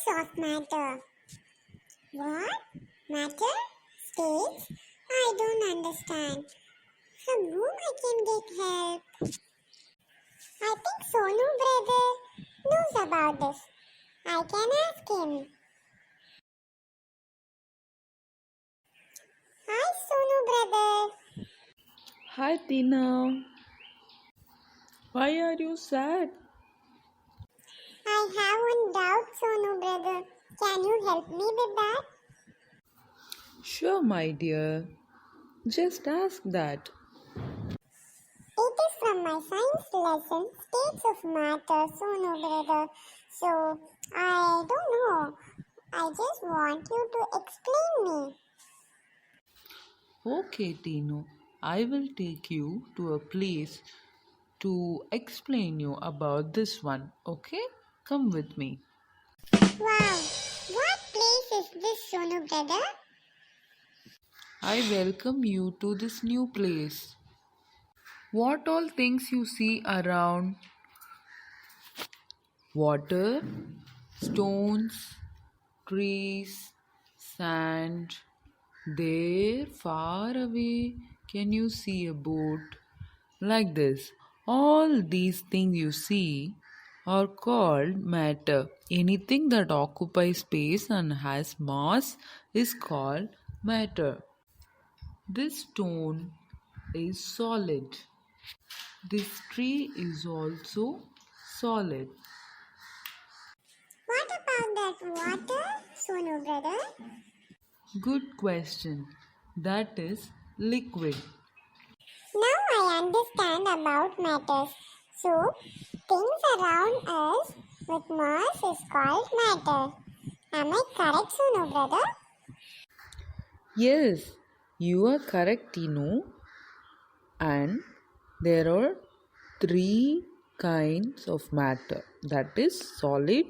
of matter. What? Matter? States? I don't understand. From whom I can get help? I think Sonu brother knows about this. I can ask him. Hi Sonu brother. Hi Tina, why are you sad? I have one doubt Sonu brother. Can you help me with that? Sure, my dear, just ask that. It is from my science lesson, states of matter, Sonu brother. So, I don't know. I just want you to explain me. Okay, Tino, I will take you to a place to explain you about this one. Okay, come with me. Wow, what place is this, Sonu brother? I welcome you to this new place. What all things you see around? Water, stones, trees, sand. There, far away, can you see a boat? Like this. All these things you see are called matter. Anything that occupies space and has mass is called matter. This stone is solid. This tree is also solid. What about that water, Sonu brother? Good question. That is liquid. Now I understand about matters. So, things around us with mass is called matter. Am I correct, Sonu brother? Yes, you are correct, Tino. And there are three kinds of matter, that is solid,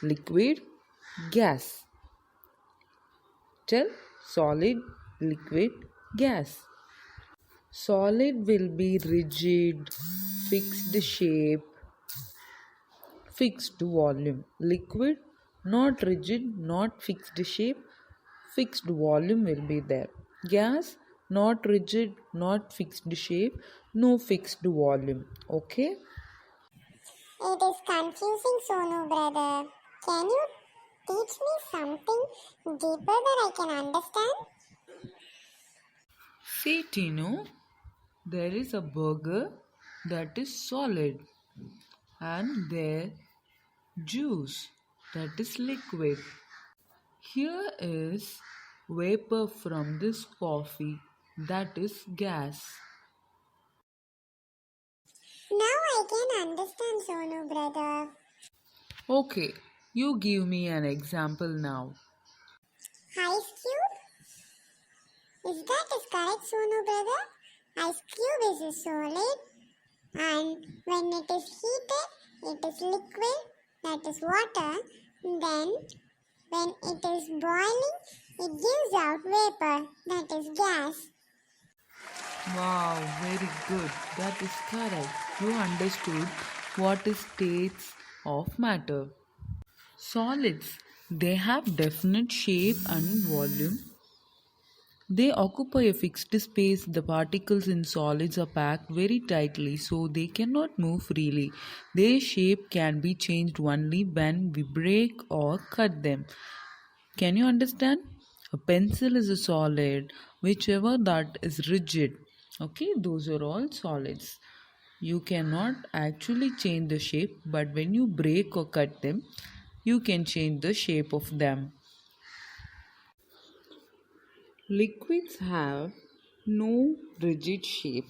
liquid, gas. Tell solid, liquid, gas. Solid will be rigid, fixed shape, fixed volume. Liquid, not rigid, not fixed shape, fixed volume will be there. Gas, not rigid, not fixed shape, no fixed volume. Okay. It is confusing, Sonu brother. Can you teach me something deeper that I can understand? See, Tino, there is a burger that is solid, and there juice that is liquid. Here is vapor from this coffee that is gas. Now I can understand, Sonu brother. Okay, you give me an example now. Ice cube? Is that is correct, Sonu brother? Ice cube is a solid, and when it is heated, it is liquid, that is water. Then, when it is boiling, it gives out vapor, that is gas. Wow, very good. That is correct. You understood what is states of matter. Solids, they have definite shape and volume. They occupy a fixed space. The particles in solids are packed very tightly so they cannot move freely. Their shape can be changed only when we break or cut them. Can you understand? A pencil is a solid, whichever that is rigid. Okay, those are all solids. You cannot actually change the shape, but when you break or cut them, you can change the shape of them. Liquids have no rigid shape,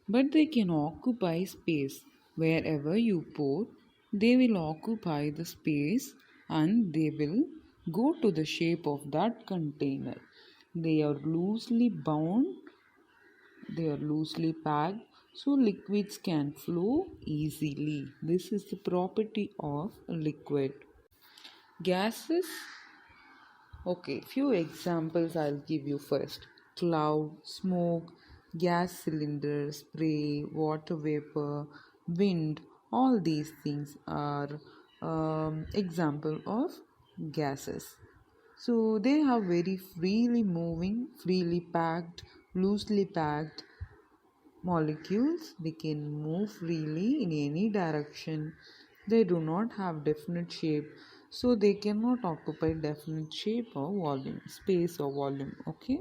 but they can occupy space. Wherever you pour, they will occupy the space and they will go to the shape of that container. They are loosely bound, they are loosely packed, so liquids can flow easily. This is the property of a liquid. Gases. Okay, few examples I'll give you first. Cloud, smoke, gas cylinder, spray, water vapor, wind, all these things are example of gases. So they have very freely moving, freely packed, loosely packed molecules. They can move freely in any direction. They do not have definite shape, so they cannot occupy definite shape or volume, space or volume. Okay.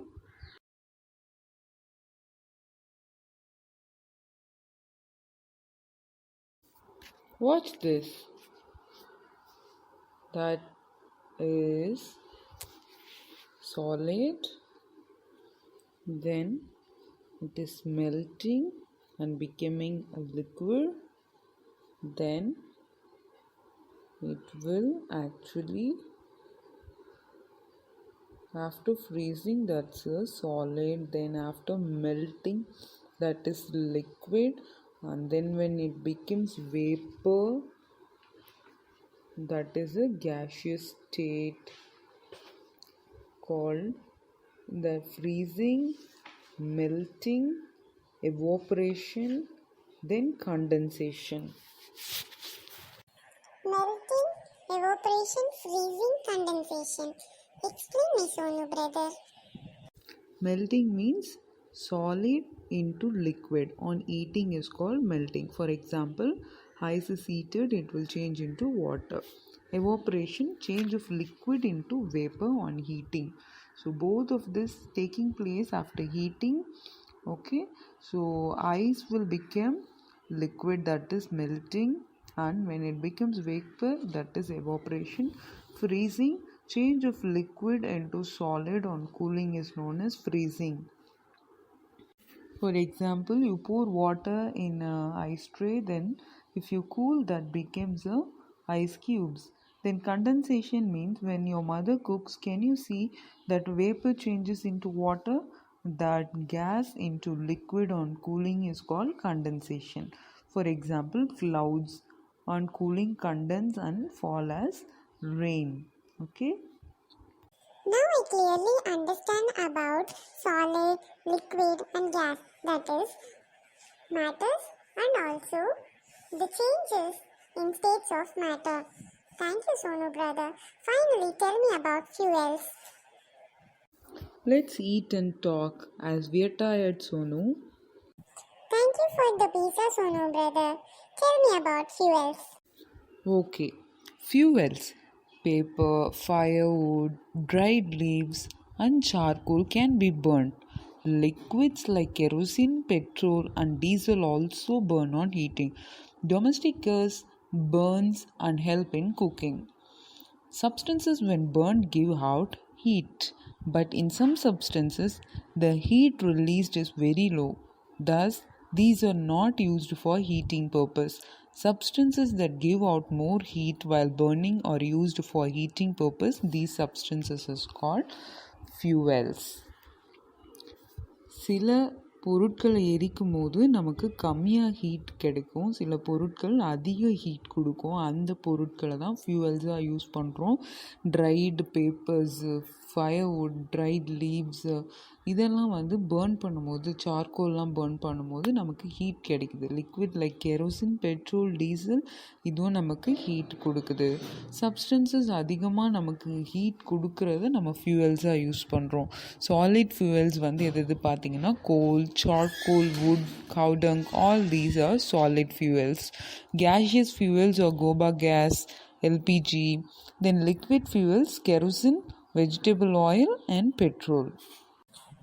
Watch this. That is solid, then it is melting and becoming a liquid, then it will actually, after freezing, that's a solid, then after melting, that is liquid, and then when it becomes vapor, that is a gaseous state, called the freezing, melting, evaporation, then condensation. Melting, evaporation, freezing, condensation. Explain me, Sonu brother. Melting means solid into liquid. On heating is called melting. For example, ice is heated, it will change into water. Evaporation, change of liquid into vapor on heating. So both of this taking place after heating. Okay, so ice will become liquid, that is melting, and when it becomes vapor, that is evaporation. Freezing, change of liquid into solid on cooling is known as freezing. For example, you pour water in a ice tray, then if you cool, that becomes a ice cubes. Then condensation means when your mother cooks, can you see that vapor changes into water? That gas into liquid on cooling is called condensation. For example, clouds on cooling condense and fall as rain. Okay. Now I clearly understand about solid, liquid and gas, that is, matters and also the changes in states of matter. Thank you, Sonu brother. Finally, tell me about fuels. Let's eat and talk as we're tired, Sonu. Thank you for the pizza, Sonu brother. Tell me about fuels. Okay. Fuels. Paper, firewood, dried leaves, and charcoal can be burned. Liquids like kerosene, petrol, and diesel also burn on heating. Domestic gas burns and help in cooking. Substances, when burned, give out heat, but in some substances, the heat released is very low. Thus, these are not used for heating purpose. Substances that give out more heat while burning are used for heating purpose. These substances is called fuels. சில பொருட்களை எரிக்கும் போது நமக்கு கம்மியாக heat கிடைக்கும், சில பொருட்கள் அதிக ஹீட் கொடுக்கும். அந்த பொருட்களை தான் ஃபியூவல்ஸாக யூஸ் பண்ணுறோம். Dried papers, firewood, dried leaves, இதெல்லாம் வந்து பேர்ன் பண்ணும்போது, சார்கோல்லாம் பேர்ன் பண்ணும்போது நமக்கு ஹீட் கிடைக்குது. Liquid like kerosene, petrol, diesel, இதுவும் நமக்கு ஹீட் கொடுக்குது. சப்ஸ்டன்சஸ் அதிகமாக நமக்கு ஹீட் கொடுக்கறத நம்ம ஃபியூவல்ஸாக யூஸ் பண்ணுறோம். சாலிட் ஃபியூவல்ஸ் வந்து எது பார்த்தீங்கன்னா கோல், charcoal, wood, cow dung, all these are solid fuels. Gaseous fuels are goba gas, LPG. Then liquid fuels, kerosene, vegetable oil and petrol.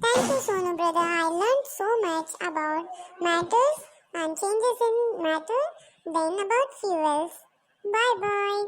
Thank you, Sonu brother. I learned so much about matters and changes in matter, then about fuels. Bye bye.